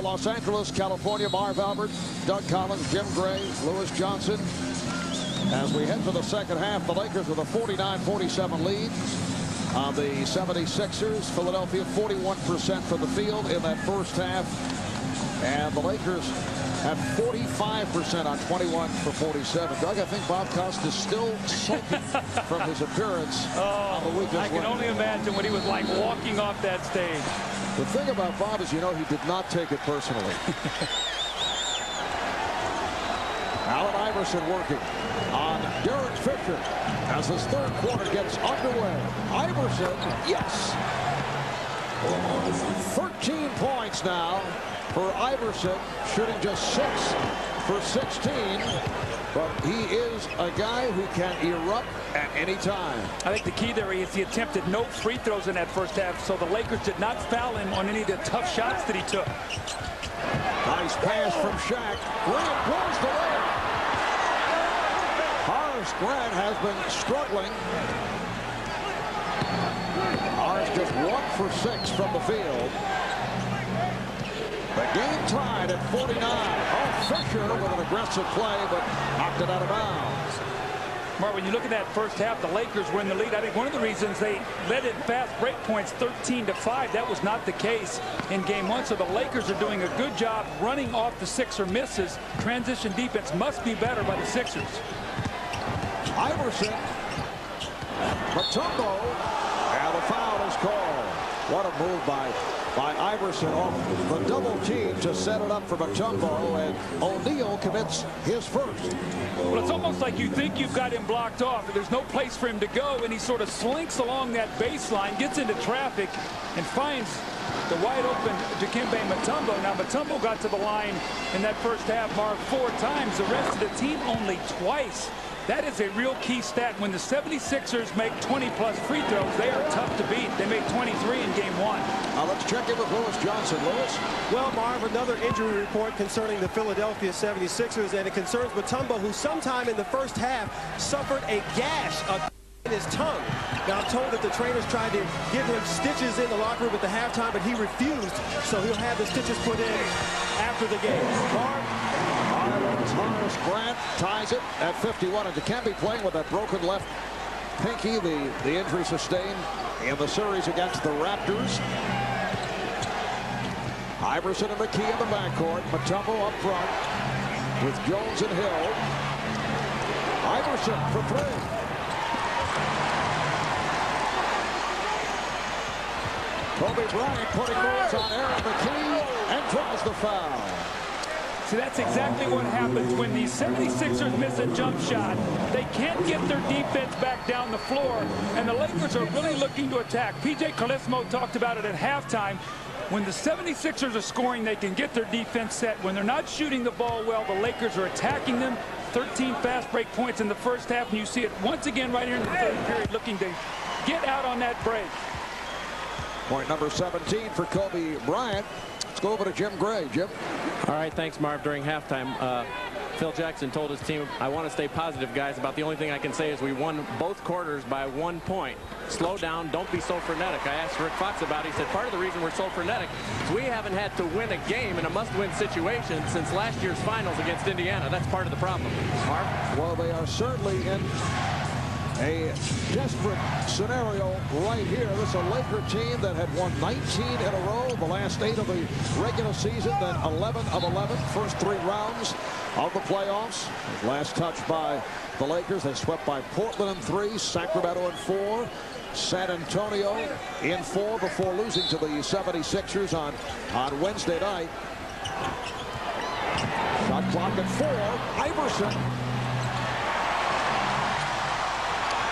Los Angeles, California, Marv Albert, Doug Collins, Jim Gray, Lewis Johnson. As we head to the second half, the Lakers with a 49-47 lead on the 76ers. Philadelphia 41% from the field in that first half. And the Lakers have 45% on 21 for 47. Doug, I think Bob Costa is still soaking from his appearance on the weekend. I can only imagine what he was like walking off that stage. The thing about Bob is, you know, he did not take it personally. Allen Iverson working on Derek Fisher as his third quarter gets underway. Iverson, yes. 13 points now for Iverson, shooting just 6 for 16. But he is a guy who can erupt at any time. I think the key there is he attempted no free throws in that first half, so the Lakers did not foul him on any of the tough shots that he took. Nice pass from Shaq. Grant blows the lead. Horace Grant has been struggling. Horace just 1 for 6 from the field. The game tied at 49. Oh, Fisher with an aggressive play, but knocked it out of bounds. Mark, when you look at that first half, the Lakers were in the lead. I think one of the reasons they led in fast break points 13-5, that was not the case in game one. So the Lakers are doing a good job running off the Sixer misses. Transition defense must be better by the Sixers. Iverson, Mutombo, and the foul is called. What a move by Iverson off the double team to set it up for Mutombo, and O'Neal commits his first. Well, it's almost like you think you've got him blocked off, but there's no place for him to go, and he sort of slinks along that baseline, gets into traffic, and finds the wide open Dikembe Mutombo. Now, Mutombo got to the line in that first half, Mark, 4 times. The rest of the team only twice. That is a real key stat. When the 76ers make 20-plus free throws, they are tough to beat. They made 23 in game one. Now let's check in with Lewis Johnson. Lewis? Well, Marv, another injury report concerning the Philadelphia 76ers, and it concerns Mutombo, who sometime in the first half suffered a gash in his tongue. Now, I'm told that the trainers tried to give him stitches in the locker room at the halftime, but he refused, so he'll have the stitches put in after the game. Marv? Horace Grant ties it at 51, and Dikembe playing with that broken left pinky, the injury sustained in the series against the Raptors. Iverson and McKee in the backcourt. Mutombo up front with Jones and Hill. Iverson for 3. Kobe Bryant putting moves on Aaron McKee and draws the foul. See, that's exactly what happens when the 76ers miss a jump shot. They can't get their defense back down the floor, and the Lakers are really looking to attack. P.J. Carlesimo talked about it at halftime. When the 76ers are scoring, they can get their defense set. When they're not shooting the ball well, the Lakers are attacking them. 13 fast break points in the first half, and you see it once again right here in the third period, looking to get out on that break. Point number 17 for Kobe Bryant. Let's go over to Jim Gray. Jim? All right, thanks, Marv. During halftime, Phil Jackson told his team, I want to stay positive, guys. About the only thing I can say is we won both quarters by 1 point. Slow down. Don't be so frenetic. I asked Rick Fox about it. He said part of the reason we're so frenetic is we haven't had to win a game in a must-win situation since last year's finals against Indiana. That's part of the problem. Marv? Well, they are certainly in a desperate scenario right here. This is a Laker team that had won 19 in a row, the last 8 of the regular season, then 11 of 11, first 3 rounds of the playoffs. Last touch by the Lakers. They swept by Portland in 3, Sacramento in 4, San Antonio in 4 before losing to the 76ers on Wednesday night. Shot clock at 4. Iverson.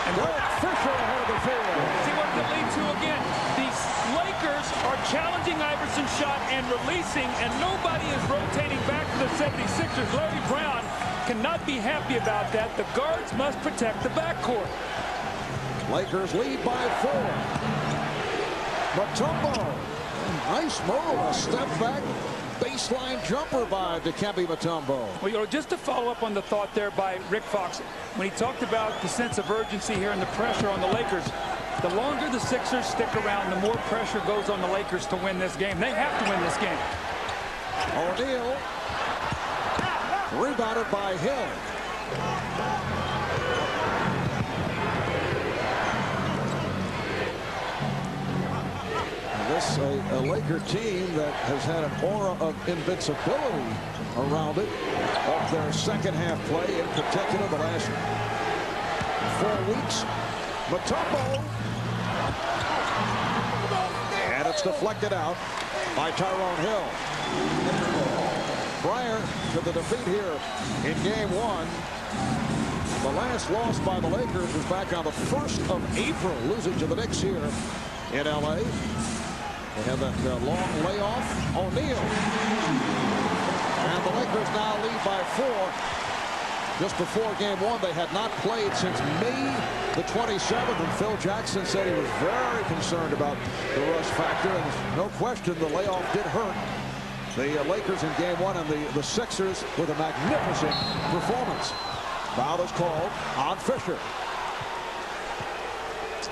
And Fisher ahead of the field. See what they lead to again. These Lakers are challenging Iverson's shot and releasing, and nobody is rotating back to the 76ers. Larry Brown cannot be happy about that. The guards must protect the backcourt. Lakers lead by 4. Mutombo. Nice move. A step back baseline jumper by Dikembe Mutombo. Well, you know, just to follow up on the thought there by Rick Fox, when he talked about the sense of urgency here and the pressure on the Lakers, the longer the Sixers stick around, the more pressure goes on the Lakers to win this game. They have to win this game. O'Neal. Rebounded by Hill. This a Laker team that has had an aura of invincibility around it of their second half play, in particular the last 4 weeks. Mutombo, and it's deflected out by Tyrone Hill. Prior to the defeat here in game 1, the last loss by the Lakers was back on the 1st of April, losing to the Knicks here in LA. They had that long layoff. O'Neal. And the Lakers now lead by 4. Just before game 1, they had not played since May the 27th, and Phil Jackson said he was very concerned about the rust factor, and no question the layoff did hurt the Lakers in game 1, and the Sixers with a magnificent performance. Foul is called on Fisher.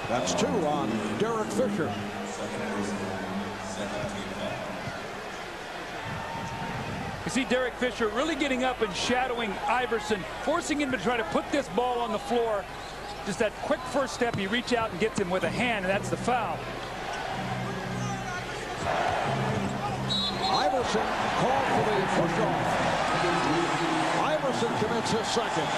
That's 2 on Derek Fisher. You see Derek Fisher really getting up and shadowing Iverson, forcing him to try to put this ball on the floor. Just that quick first step, he reaches out and gets him with a hand, and that's the foul. Iverson called for the push-off. Iverson commits his second.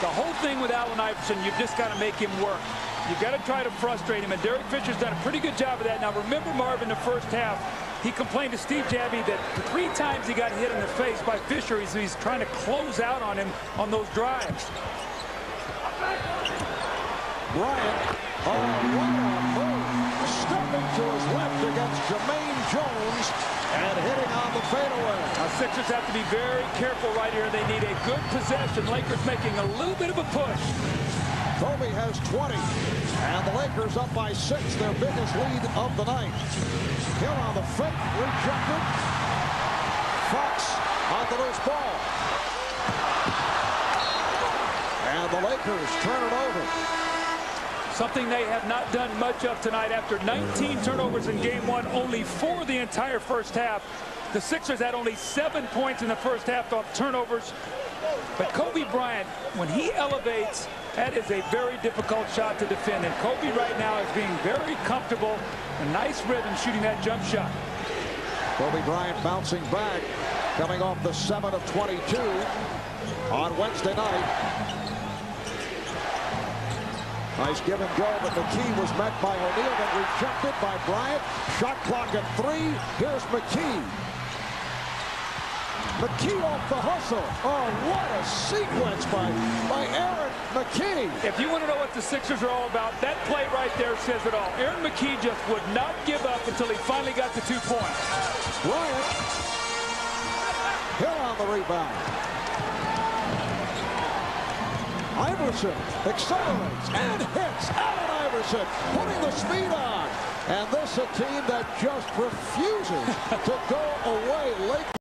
The whole thing with Allen Iverson, you've just got to make him work. You've got to try to frustrate him, and Derek Fisher's done a pretty good job of that. Now, remember, Marv, in the first half, he complained to Steve Jabby that the 3 times he got hit in the face by Fisher, he's trying to close out on him on those drives. Bryant, right on move, stepping to his left against Jermaine Jones and hitting on the fadeaway. Now, Sixers have to be very careful right here. They need a good possession. Lakers making a little bit of a push. Kobe has 20, and the Lakers up by 6, their biggest lead of the night. Hill on the fake, rejected. Fox on the loose ball. And the Lakers turn it over. Something they have not done much of tonight. After 19 turnovers in game 1, only 4 the entire first half. The Sixers had only 7 points in the first half off turnovers. But Kobe Bryant, when he elevates, that is a very difficult shot to defend. And Kobe right now is being very comfortable, a nice rhythm shooting that jump shot. Kobe Bryant bouncing back, coming off the 7 of 22 on Wednesday night. Nice give and go, but McKee was met by O'Neal, then rejected by Bryant. Shot clock at 3. Here's McKee. McKee off the hustle. Oh, what a sequence by Aaron McKee. If you want to know what the Sixers are all about, that play right there says it all. Aaron McKee just would not give up until he finally got the 2 points. Bryant. Hill on the rebound. Iverson accelerates and hits. Allen Iverson putting the speed on. And this is a team that just refuses to go away late.